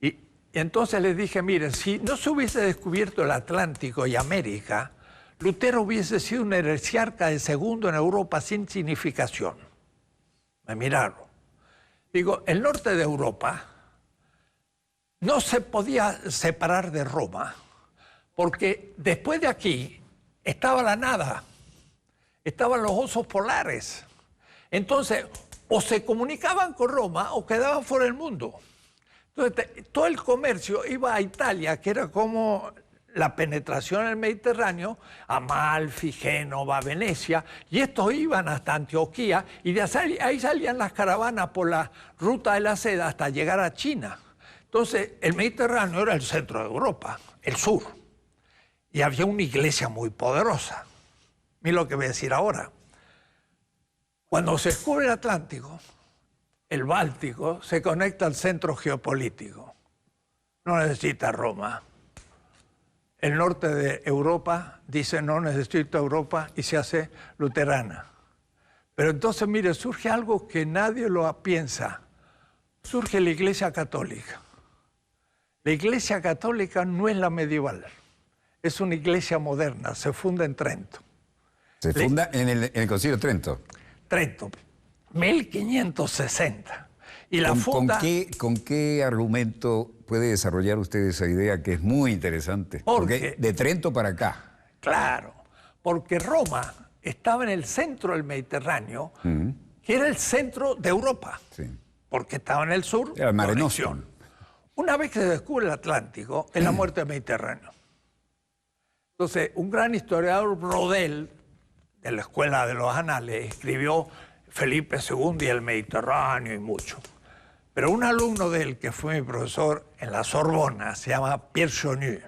Y entonces les dije, miren, si no se hubiese descubierto el Atlántico y América, Lutero hubiese sido un heresiarca de segundo en Europa sin significación. Me miraron. Digo, el norte de Europa no se podía separar de Roma, porque después de aquí estaba la nada, estaban los osos polares. Entonces, o se comunicaban con Roma o quedaban fuera del mundo. Entonces, todo el comercio iba a Italia, que era como la penetración en el Mediterráneo, Amalfi, Génova, Venecia, y estos iban hasta Antioquía, y de ahí salían las caravanas por la ruta de la seda hasta llegar a China. Entonces, el Mediterráneo era el centro de Europa, el sur, y había una iglesia muy poderosa. Mira lo que voy a decir ahora. Cuando se descubre el Atlántico, el Báltico se conecta al centro geopolítico. No necesita Roma. El norte de Europa dice no necesito Europa y se hace luterana. Pero entonces, mire, surge algo que nadie lo piensa. Surge la Iglesia Católica. La Iglesia Católica no es la medieval, es una iglesia moderna, se funda en Trento. Se funda en el Concilio de Trento. Trento, 1560. Y la funda... ¿Con qué argumento puede desarrollar usted esa idea que es muy interesante? Porque de Trento para acá. Claro, porque Roma estaba en el centro del Mediterráneo, que era el centro de Europa, porque estaba en el sur. Era el Mare Nostrum. Una vez que se descubre el Atlántico, es la muerte del Mediterráneo. Entonces, un gran historiador, Brodel, de la Escuela de los Anales, escribió Felipe II y el Mediterráneo y mucho. Pero un alumno de él, que fue mi profesor en la Sorbona, se llama Pierre Chonu,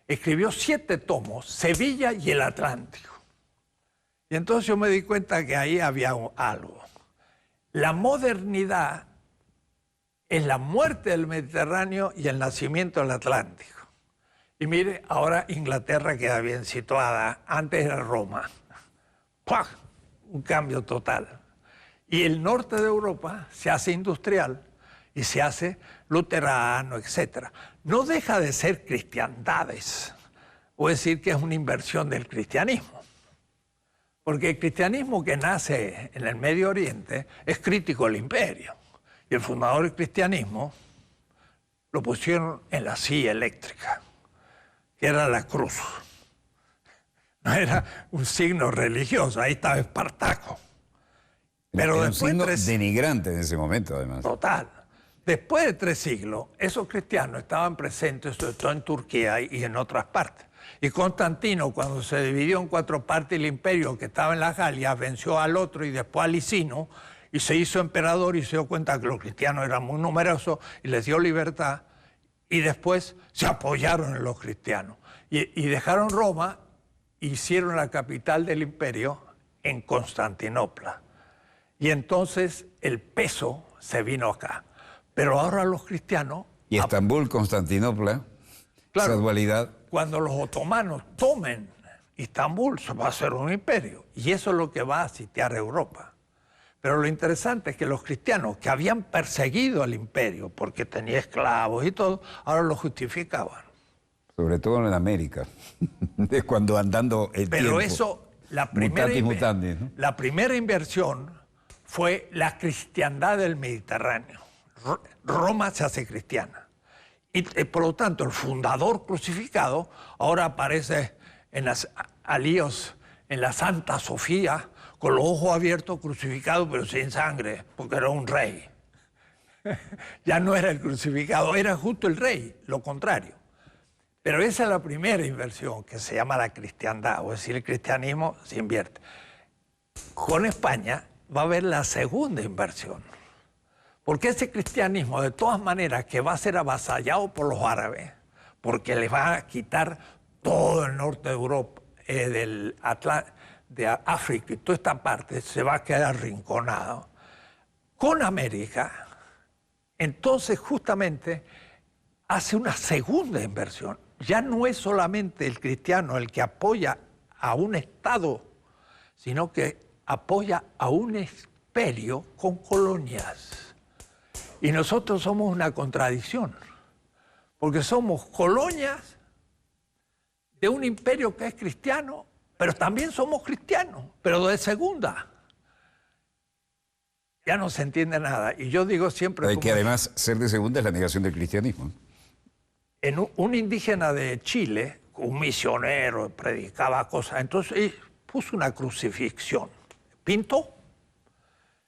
escribió 7 tomos, Sevilla y el Atlántico. Y entonces yo me di cuenta que ahí había algo. La modernidad es la muerte del Mediterráneo y el nacimiento del Atlántico. Y mire, ahora Inglaterra queda bien situada, antes era Roma. ¡Pah! Un cambio total. Y el norte de Europa se hace industrial y se hace luterano, etc. No deja de ser cristiandades, o decir que es una inversión del cristianismo. Porque el cristianismo que nace en el Medio Oriente es crítico al imperio. Y el fundador del cristianismo lo pusieron en la silla eléctrica, que era la cruz. No era un signo religioso, ahí estaba Espartaco. Pero era después un signo denigrante en ese momento, además. Total. Después de 3 siglos, esos cristianos estaban presentes, sobre todo en Turquía y en otras partes. Y Constantino, cuando se dividió en 4 partes el imperio que estaba en las Galias, venció al otro y después a Licino, y se hizo emperador y se dio cuenta que los cristianos eran muy numerosos y les dio libertad, y después se apoyaron en los cristianos. Y dejaron Roma e hicieron la capital del imperio en Constantinopla. Y entonces el peso se vino acá. Pero ahora los cristianos... Y Estambul, Constantinopla, claro, esa dualidad. Cuando los otomanos tomen Estambul, se va a hacer un imperio. Y eso es lo que va a sitiar Europa. Pero lo interesante es que los cristianos que habían perseguido al imperio porque tenía esclavos y todo, ahora lo justificaban. Sobre todo en América. Es cuando andando el Pero tiempo. eso, la primera inversión fue la cristiandad del Mediterráneo. Roma se hace cristiana. Y por lo tanto, el fundador crucificado ahora aparece en las alíos, en la Santa Sofía, con los ojos abiertos, crucificado, pero sin sangre, porque era un rey. Ya no era el crucificado, era justo el rey, lo contrario. Pero esa es la primera inversión, que se llama la cristiandad, o es decir, el cristianismo se invierte. Con España va a haber la segunda inversión, porque ese cristianismo, de todas maneras, que va a ser avasallado por los árabes, porque les va a quitar todo el norte de Europa, de África y toda esta parte, se va a quedar arrinconado. Con América, entonces justamente hace una segunda inversión. Ya no es solamente el cristiano el que apoya a un Estado, sino que apoya a un imperio con colonias. Y nosotros somos una contradicción, porque somos colonias de un imperio que es cristiano, pero también somos cristianos, pero de segunda. Ya no se entiende nada. Y yo digo siempre... Hay que además ser de segunda es la negación del cristianismo. En un indígena de Chile, un misionero, predicaba cosas, entonces puso una crucifixión. Pintó.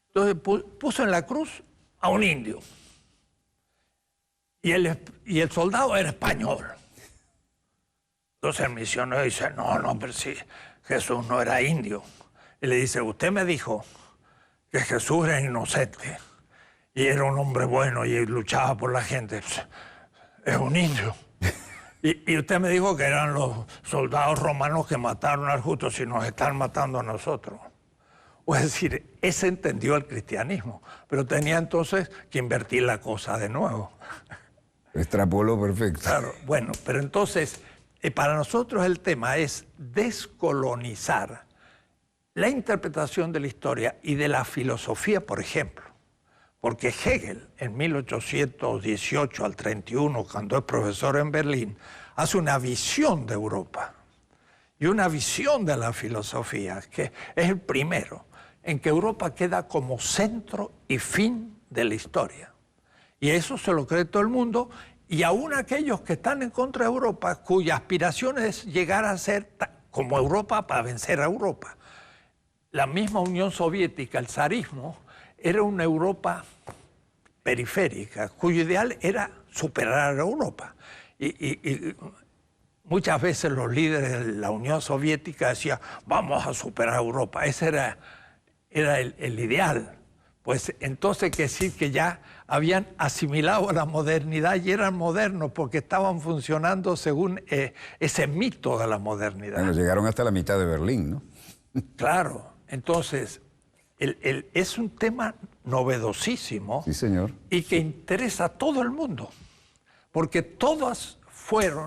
Entonces puso en la cruz a un indio. Y el soldado era español. Entonces el misionero dice, no, pero si Jesús no era indio. Y le dice, usted me dijo que Jesús era inocente y era un hombre bueno y luchaba por la gente. Es un indio. Y usted me dijo que eran los soldados romanos que mataron al justo, si nos están matando a nosotros. O es decir, ese entendió el cristianismo, pero tenía entonces que invertir la cosa de nuevo. Extrapoló perfecto. Claro, bueno, pero entonces, para nosotros el tema es descolonizar la interpretación de la historia y de la filosofía, por ejemplo. Porque Hegel, en 1818 al 31, cuando es profesor en Berlín, hace una visión de Europa y una visión de la filosofía, que es el primero, en que Europa queda como centro y fin de la historia. Y eso se lo cree todo el mundo, y aún aquellos que están en contra de Europa, cuya aspiración es llegar a ser como Europa para vencer a Europa. La misma Unión Soviética, el zarismo, era una Europa periférica, cuyo ideal era superar a Europa. Y muchas veces los líderes de la Unión Soviética decían, vamos a superar a Europa. Ese era el ideal. Pues entonces quiere decir que ya habían asimilado a la modernidad y eran modernos porque estaban funcionando según ese mito de la modernidad. Bueno, llegaron hasta la mitad de Berlín, ¿no? Claro, entonces es un tema novedosísimo. Sí, señor. Y que interesa a todo el mundo, porque todos fueron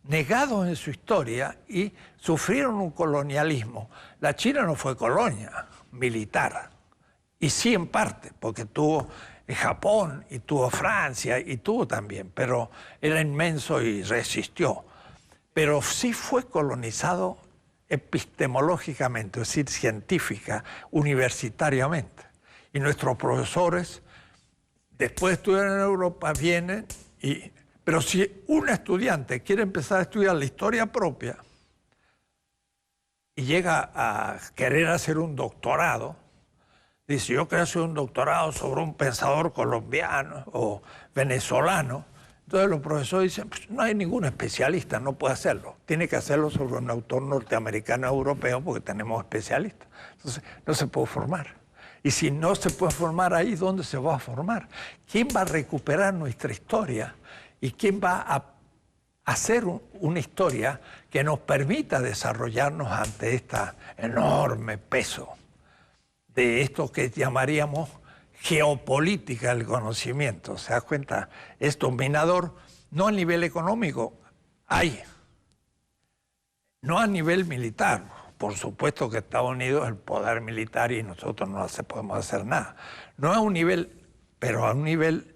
negados en su historia y sufrieron un colonialismo. La China no fue colonia militar, y sí en parte, porque tuvo Japón y tuvo Francia y tuvo también, pero era inmenso y resistió. Pero sí fue colonizado epistemológicamente, es decir, científica, universitariamente. Y nuestros profesores, después de estudiar en Europa, vienen y... Pero si un estudiante quiere empezar a estudiar la historia propia y llega a querer hacer un doctorado, dice, yo quiero hacer un doctorado sobre un pensador colombiano o venezolano, entonces los profesores dicen, pues no hay ningún especialista, no puede hacerlo. Tiene que hacerlo sobre un autor norteamericano o europeo porque tenemos especialistas. Entonces no se puede formar. Y si no se puede formar ahí, ¿dónde se va a formar? ¿Quién va a recuperar nuestra historia? ¿Y quién va a hacer una historia que nos permita desarrollarnos ante este enorme peso de esto que llamaríamos geopolítica del conocimiento? ¿Se da cuenta? Es dominador no a nivel económico, no a nivel militar. Por supuesto que Estados Unidos es el poder militar y nosotros no podemos hacer nada. No a un nivel, pero a un nivel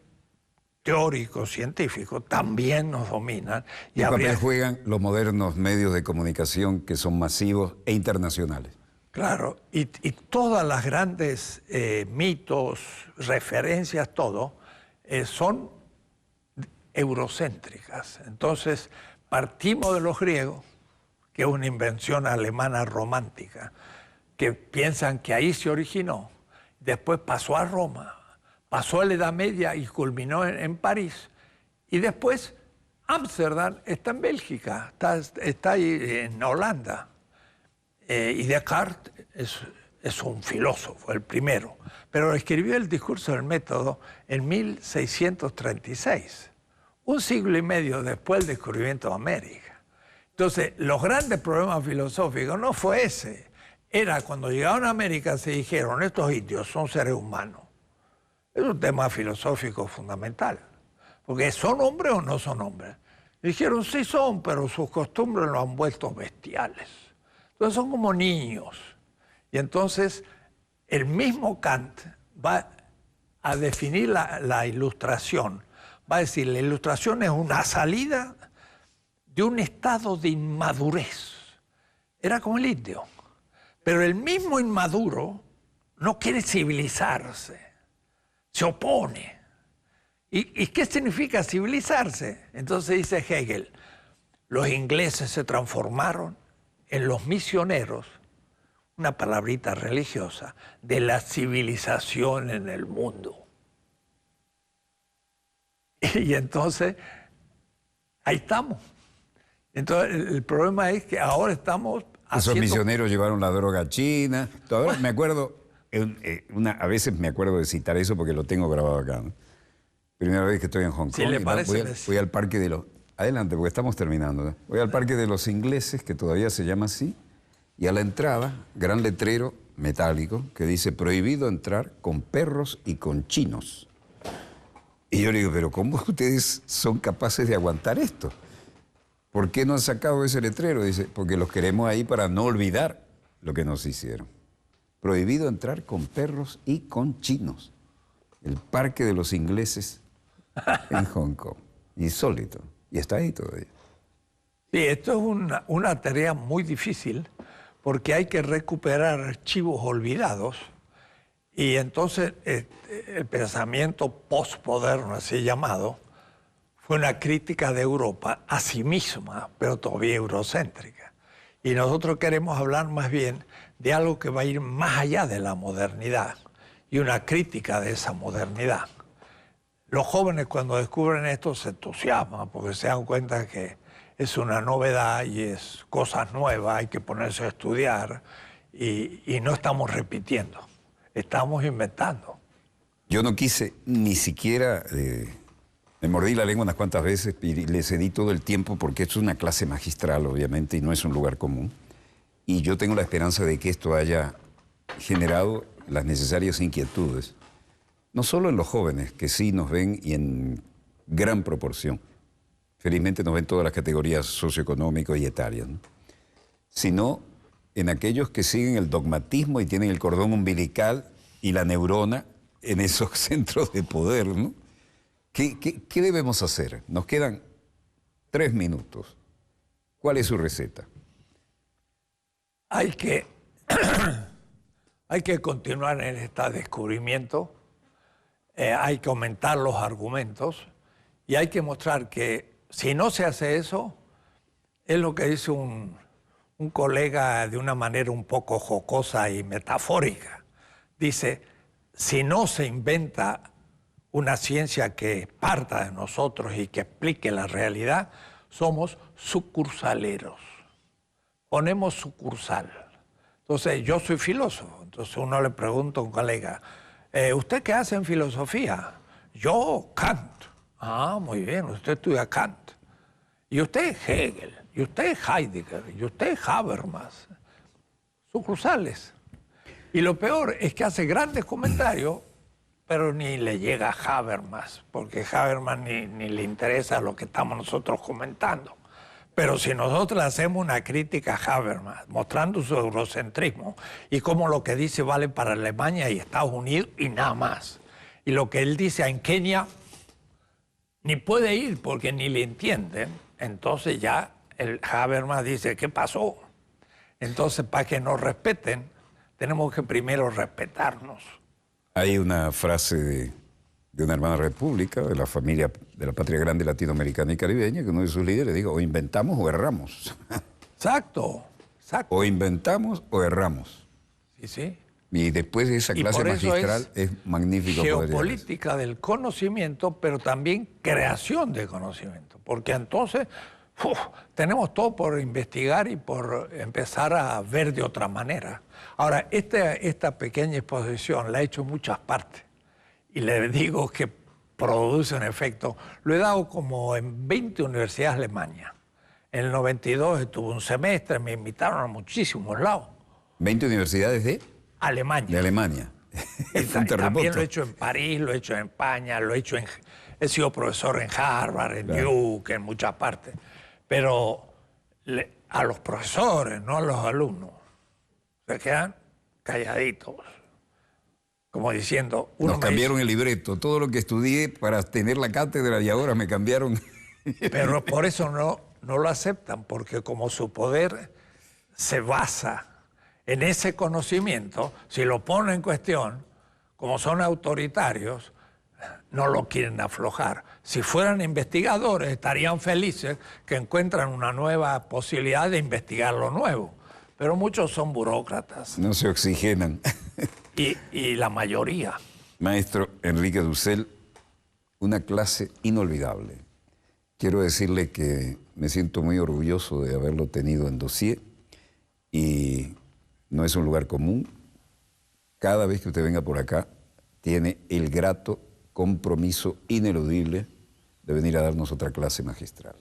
teórico, científico, también nos dominan. ¿Qué papel juegan los modernos medios de comunicación que son masivos e internacionales? Claro, y todas las grandes mitos, referencias, todo, son eurocéntricas. Entonces, partimos de los griegos, que es una invención alemana romántica, que piensan que ahí se originó, después pasó a Roma, pasó a la Edad Media y culminó en París, y después Ámsterdam está en Bélgica, está ahí en Holanda. Y Descartes es un filósofo, el primero, pero escribió el discurso del método en 1636, un siglo y medio después del descubrimiento de América. Entonces, los grandes problemas filosóficos no fue ese, era cuando llegaron a América se dijeron, estos indios son seres humanos. Es un tema filosófico fundamental, porque ¿son hombres o no son hombres? Dijeron, sí son, pero sus costumbres los han vuelto bestiales. Entonces son como niños. Y entonces el mismo Kant va a definir la ilustración. Va a decir, la ilustración es una salida de un estado de inmadurez. Era como el indio. Pero el mismo inmaduro no quiere civilizarse, se opone. ¿Y qué significa civilizarse? Entonces dice Hegel, los ingleses se transformaron en los misioneros, una palabrita religiosa, de la civilización en el mundo. Y entonces, ahí estamos. Entonces, el problema es que ahora estamos haciendo... Esos misioneros llevaron la droga china. Todavía me acuerdo, a veces me acuerdo de citar eso porque lo tengo grabado acá, ¿no? Primera vez que estoy en Hong Kong. ¿Sí le parece? Voy al parque de los... Adelante, porque estamos terminando, ¿no? Voy al parque de los ingleses, que todavía se llama así, y a la entrada, gran letrero metálico que dice prohibido entrar con perros y con chinos. Y yo le digo, pero ¿cómo ustedes son capaces de aguantar esto? ¿Por qué no han sacado ese letrero? Dice, porque los queremos ahí para no olvidar lo que nos hicieron. Prohibido entrar con perros y con chinos. El parque de los ingleses en Hong Kong. Insólito. Y está ahí todavía. Sí, esto es una tarea muy difícil porque hay que recuperar archivos olvidados y entonces el pensamiento postmoderno, así llamado, fue una crítica de Europa a sí misma, pero todavía eurocéntrica. Y nosotros queremos hablar más bien de algo que va a ir más allá de la modernidad y una crítica de esa modernidad. Los jóvenes cuando descubren esto se entusiasman porque se dan cuenta que es una novedad y es cosas nuevas, hay que ponerse a estudiar y no estamos repitiendo, estamos inventando. Yo no quise ni siquiera, me mordí la lengua unas cuantas veces y le cedí todo el tiempo porque esto es una clase magistral obviamente y no es un lugar común. Y yo tengo la esperanza de que esto haya generado las necesarias inquietudes. No solo en los jóvenes, que sí nos ven y en gran proporción. Felizmente nos ven todas las categorías socioeconómicas y etarias, ¿no? Sino en aquellos que siguen el dogmatismo y tienen el cordón umbilical y la neurona en esos centros de poder, ¿no? ¿Qué debemos hacer? Nos quedan 3 minutos. ¿Cuál es su receta? Hay que continuar en este descubrimiento. Hay que aumentar los argumentos y hay que mostrar que si no se hace eso, es lo que dice un colega de una manera un poco jocosa y metafórica. Dice, si no se inventa una ciencia que parta de nosotros y que explique la realidad, somos sucursaleros. Ponemos sucursal. Entonces, yo soy filósofo, entonces uno le pregunta a un colega, ¿usted qué hace en filosofía? Yo, Kant. Ah, muy bien, usted estudia Kant. Y usted Hegel, y usted Heidegger, y usted Habermas. Sucursales. Y lo peor es que hace grandes comentarios, pero ni le llega a Habermas, porque Habermas ni le interesa lo que estamos nosotros comentando. Pero si nosotros le hacemos una crítica a Habermas, mostrando su eurocentrismo y cómo lo que dice vale para Alemania y Estados Unidos y nada más. Y lo que él dice en Kenia ni puede ir porque ni le entienden, entonces ya el Habermas dice, ¿qué pasó? Entonces, para que nos respeten, tenemos que primero respetarnos. Hay una frase de de una hermana república, de la familia, de la patria grande latinoamericana y caribeña, que uno de sus líderes dijo, o inventamos o erramos. Exacto, exacto. O inventamos o erramos. Sí, sí. Y después de esa clase magistral es magnífico. Geopolítica del conocimiento, pero también creación de conocimiento. Porque entonces tenemos todo por investigar y por empezar a ver de otra manera. Ahora, esta pequeña exposición la he hecho en muchas partes. Y le digo que produce un efecto. Lo he dado como en 20 universidades alemanas. En el 92 estuve un semestre, me invitaron a muchísimos lados. ¿20 universidades de? Alemania. De Alemania. También lo he hecho en París, lo he hecho en España, he sido profesor en Harvard, en Duke, en muchas partes. Pero a los profesores, no a los alumnos, se quedan calladitos. Como diciendo... Nos cambiaron el libreto, todo lo que estudié para tener la cátedra y ahora me cambiaron. Pero por eso no lo aceptan, porque como su poder se basa en ese conocimiento, si lo ponen en cuestión, como son autoritarios, no lo quieren aflojar. Si fueran investigadores, estarían felices que encuentran una nueva posibilidad de investigar lo nuevo. Pero muchos son burócratas. No se oxigenan. Y la mayoría. Maestro Enrique Dussel, una clase inolvidable. Quiero decirle que me siento muy orgulloso de haberlo tenido en Dossier y no es un lugar común. Cada vez que usted venga por acá, tiene el grato compromiso ineludible de venir a darnos otra clase magistral.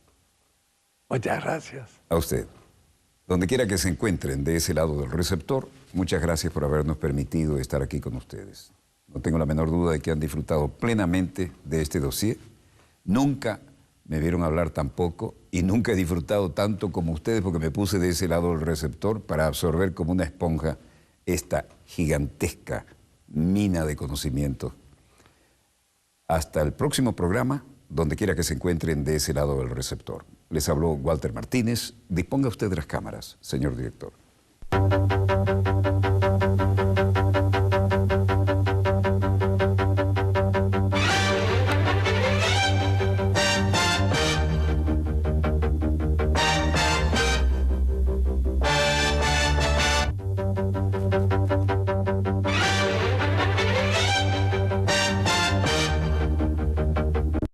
Muchas gracias. A usted. Donde quiera que se encuentren de ese lado del receptor, muchas gracias por habernos permitido estar aquí con ustedes. No tengo la menor duda de que han disfrutado plenamente de este dossier. Nunca me vieron hablar tan poco y nunca he disfrutado tanto como ustedes porque me puse de ese lado del receptor para absorber como una esponja esta gigantesca mina de conocimiento. Hasta el próximo programa, donde quiera que se encuentren de ese lado del receptor. Les habló Walter Martínez. Disponga usted de las cámaras, señor director.